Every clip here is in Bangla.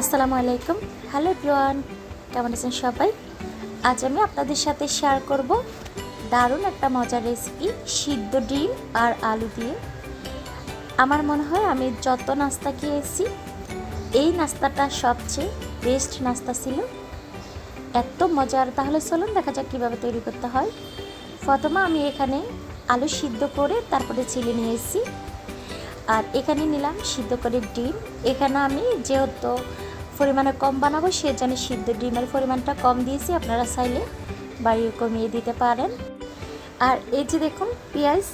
আসসালামু আলাইকুম। হ্যালো এভরিওয়ান, কেমন আছেন সবাই? আজ আমি আপনাদের সাথে শেয়ার করব দারুণ একটা মজার রেসিপি, সিদ্ধ ডিম আর আলু দিয়ে। আমার মনে হয় আমি যত নাস্তা খেয়েছি এই নাস্তাটা সবচেয়ে বেস্ট নাস্তা ছিল, এত মজার। তাহলে চলুন দেখা যাক কীভাবে তৈরি করতে হয়। প্রথমে আমি এখানে আলু সিদ্ধ করে তারপরে ছিলে নিয়েছি, আর এখানে নিলাম সিদ্ধ করে ডিম। এখানে আমি যেহেতু পরিমাণে কম বানাবো সেজন্য সিদ্ধ ডিমের পরিমাণটা কম দিয়েছি, আপনারা চাইলে বাড়িয়ে কমিয়ে দিতে পারেন। আর এই যে দেখুন পেঁয়াজ,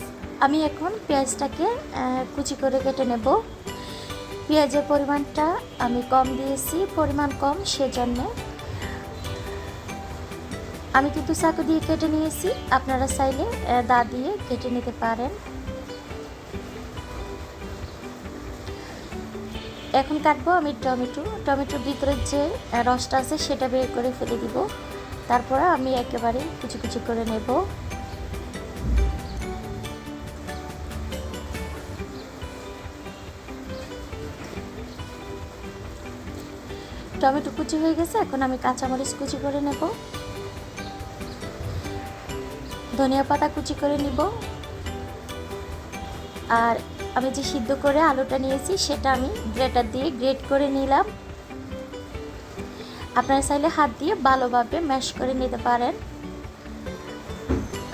আমি এখন পেঁয়াজটাকে কুচি করে কেটে নেব। পেঁয়াজের পরিমাণটা আমি কম দিয়েছি, পরিমাণ কম সেজন্যে আমি কিন্তু চাকু দিয়ে কেটে নিয়েছি, আপনারা চাইলে দা দিয়ে কেটে নিতে পারেন। এখন কাটবো আমি টমেটোর ভিতরে যে রসটা আছে সেটা বের করে ফেলে দিব। তারপরে আমি একেবারে কুচি কুচি করে নেব। টমেটো কুচি হয়ে গেছে, এখন আমি কাঁচামরিচ কুচি করে নেব, ধনিয়া পাতা কুচি করে নিব। আর আমি যে সিদ্ধ করে আলুটা নিয়েছি সেটা আমি গ্রেটার দিয়ে গ্রেট করে নিলাম। আপনারা চাইলে হাত দিয়ে ভালোভাবে ম্যাশ করে নিতে পারেন।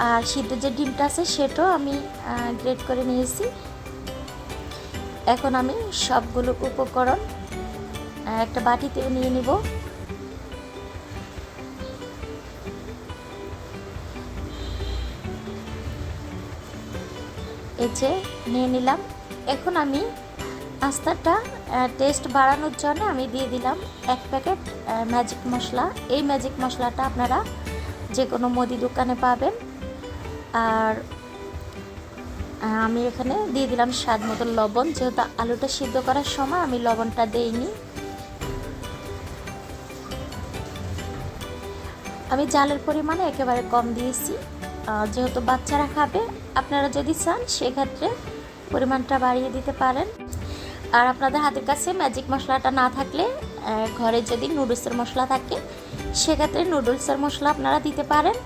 আর সিদ্ধ যে ডিমটা আছে সেটাও আমি গ্রেট করে নিয়েছি। এখন আমি সবগুলো উপকরণ একটা বাটিতে নিয়ে নিব। এই যে নিয়ে নিলাম। এখন আমি নাস্তাটা টেস্ট বাড়ানোর জন্য আমি দিয়ে দিলাম 1 প্যাকেট ম্যাজিক মশলা। এই ম্যাজিক মশলাটা আপনারা যে কোনো মুদি দোকানে পাবেন। আর আমি এখানে দিয়ে দিলাম স্বাদ মতো লবণ, যেহেতু আলুটা সিদ্ধ করার সময় আমি লবণটা দেইনি। আমি জালের পরিমাণে একেবারে কম দিয়েছি, যেহেতু বাচ্চারা খাবে। আপনারা যদি চান সেক্ষেত্রে পরিমাণটা বাড়িয়ে দিতে পারেন। আর আপনাদের হাতের কাছে ম্যাজিক মশলাটা না থাকলে ঘরে যদি নুডলসের মশলা থাকে সেক্ষেত্রে নুডলসের মশলা আপনারা দিতে পারেন।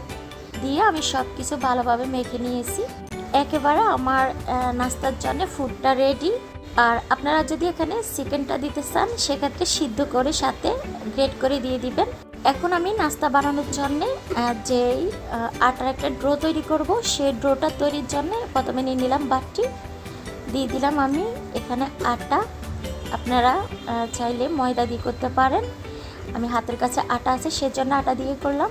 দিয়ে আমি সব কিছু ভালোভাবে মেখে নিয়েছি। একেবারে আমার নাস্তার জন্য ফুডটা রেডি। আর আপনারা যদি এখানে চিকেনটা দিতে চান সেক্ষেত্রে সিদ্ধ করে সাথে গ্রেট করে দিয়ে দিবেন। এখন আমি নাস্তা বানানোর জন্যে যেই আটার একটা ড্রো তৈরি করব, সেই ড্রোটা তৈরির জন্য প্রথমে নিয়ে নিলাম বাটি, দিয়ে দিলাম আমি এখানে আটা। আপনারা চাইলে ময়দা দিয়ে করতে পারেন, আমি হাতের কাছে আটা আছে সেজন্য আটা দিয়ে করলাম।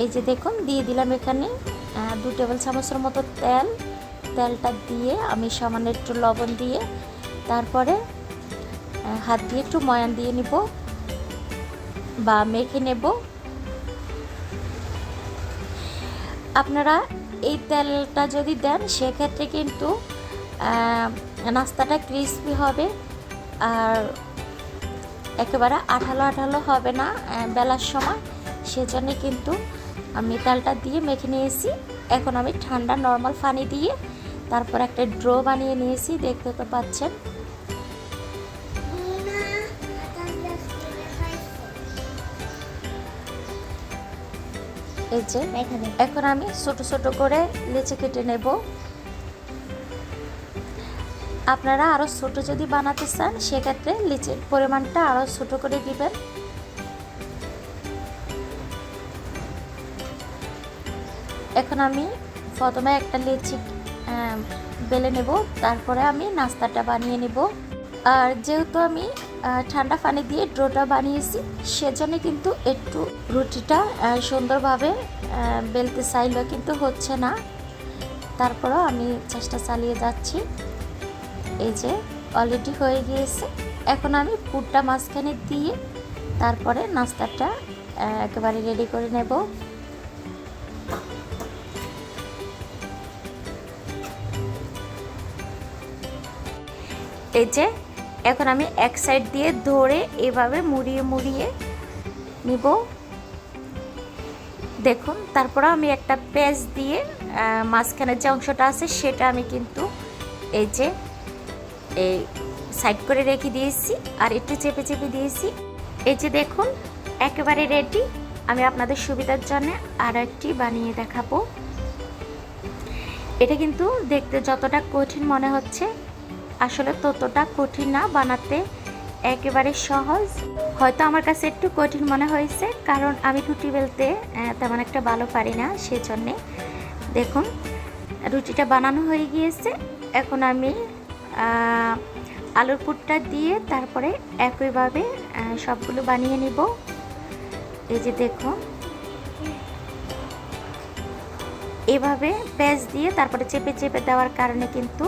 এই যে দেখুন দিয়ে দিলাম এখানে 2 টেবিল চামচের মতো তেলটা দিয়ে আমি সামান্য একটু লবণ দিয়ে তারপরে হাত দিয়ে একটু ময়ান দিয়ে নিব বা মেখে নেব। আপনারা এই তেলটা যদি দেন সেক্ষেত্রে কিন্তু নাস্তাটা ক্রিসপি হবে আর একেবারে আঠালো হবে না বেলার সময়, সেজন্য কিন্তু আমি তেলটা দিয়ে মেখে নিয়েছি। এখন আমি ঠান্ডা নর্মাল পানি দিয়ে তারপর একটা ড্রো বানিয়ে নিয়েছি, দেখতে তো পাচ্ছেন। এই যে এখন আমি ছোট ছোট করে লেচি কেটে নেব। আপনারা আরও ছোট যদি বানাতে চান সেক্ষেত্রে লিচির পরিমাণটা আরও ছোট করে দিবেন। এখন আমি প্রথমে একটা লিচি বেলে নেব, তারপরে আমি নাস্তাটা বানিয়ে নেব। আর যেহেতু আমি ঠান্ডা পানি দিয়ে ড্রোটা বানিয়েছি সেজন্য কিন্তু একটু রুটিটা সুন্দরভাবে বেলতে চাইলেও কিন্তু হচ্ছে না, তারপরেও আমি চেষ্টা চালিয়ে যাচ্ছি। এই যে অলরেডি হয়ে গিয়েছে। এখন আমি পুরটা মাঝখানে দিয়ে তারপরে নাস্তাটা একেবারে রেডি করে নেব। এই যে এখন আমি এক সাইড দিয়ে ধরে এভাবে মুড়িয়ে নিব, দেখুন। তারপর আমি একটা পেঁচ দিয়ে মাঝখানে যে অংশটা আছে সেটা আমি কিন্তু এই যে এই সাইড করে রেখে দিয়েছি আর একটু চেপে চেপে দিয়েছি। এই যে দেখুন একেবারে রেডি। আমি আপনাদের সুবিধার জন্য আর একটি বানিয়ে দেখাবো। এটা কিন্তু দেখতে যতটা কঠিন মনে হচ্ছে আসলে ততটা কঠিন না, বানাতে একেবারে সহজ। হয়তো আমার কাছে একটু কঠিন মনে হয়েছে কারণ আমি রুটি বেলতে তেমন একটা ভালো পারি না, সেজন্যে। দেখুন রুটিটা বানানো হয়ে গিয়েছে। এখন আমি আলুর পুরটা দিয়ে তারপরে একইভাবে সবগুলো বানিয়ে নিব। এই যে দেখুন এভাবে পেঁয়াজ দিয়ে তারপরে চেপে চেপে দেওয়ার কারণে কিন্তু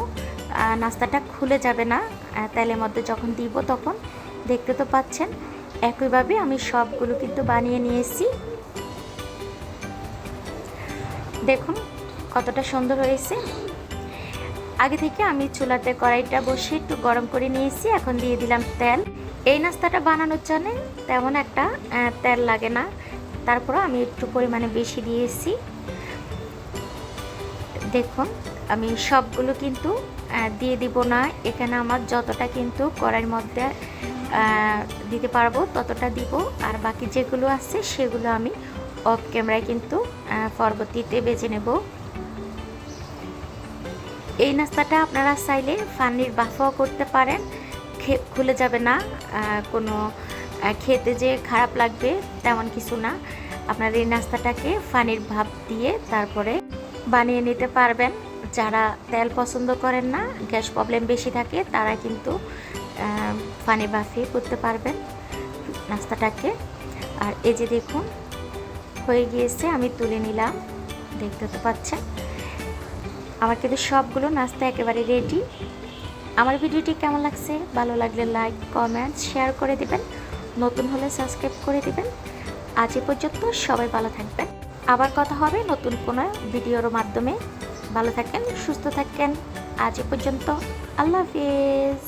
নাস্তাটা খুলে যাবে না তেলের মধ্যে যখন দিব তখন। দেখতে তো পাচ্ছেন একইভাবে আমি সবগুলো কিন্তু বানিয়ে নিয়েছি। দেখুন কতটা সুন্দর হয়েছে। আগে থেকে আমি চুলাতে কড়াইটা বসে একটু গরম করে নিয়েছি। এখন দিয়ে দিলাম তেল। এই নাস্তাটা বানানোর জন্য তেমন একটা তেল লাগে না, তারপরে আমি একটু পরিমাণে বেশি দিয়েছি। দেখুন আমি সবগুলো কিন্তু দিয়ে দিব না, এখানে আমার যতটা কিন্তু কড়াইয়ের মধ্যে দিতে পারবো ততটা দিব, আর বাকি যেগুলো আছে সেগুলো আমি অফ ক্যামেরায় কিন্তু পরবর্তীতে বেজে নেব। এই নাস্তাটা আপনারা চাইলে পানির বাফাও করতে পারেন, খুলে যাবে না, কোনো খেতে যে খারাপ লাগবে তেমন কিছু না। আপনারা এই নাস্তাটাকে পানির ভাপ দিয়ে তারপরে বানিয়ে নিতে পারবেন। যারা তেল পছন্দ করেন না, গ্যাস প্রবলেম বেশি থাকে, তারা কিন্তু পানি ভাপিয়ে করতে পারবেন নাস্তাটাকে। আর এই যে দেখুন হয়ে গিয়েছে, আমি তুলে নিলাম। দেখতে তো পাচ্ছেন আমার কিন্তু সবগুলো নাস্তা একেবারে রেডি। আমার ভিডিওটি কেমন লাগছে, ভালো লাগলে লাইক কমেন্ট শেয়ার করে দিবেন, নতুন হলে সাবস্ক্রাইব করে দিবেন। আজ এ পর্যন্ত সবাই ভালো থাকবেন, আবার কথা হবে নতুন কোনো ভিডিওর মাধ্যমে। ভালো থাকেন, সুস্থ থাকেন। আজ এ পর্যন্ত, আল্লাহ হাফেজ।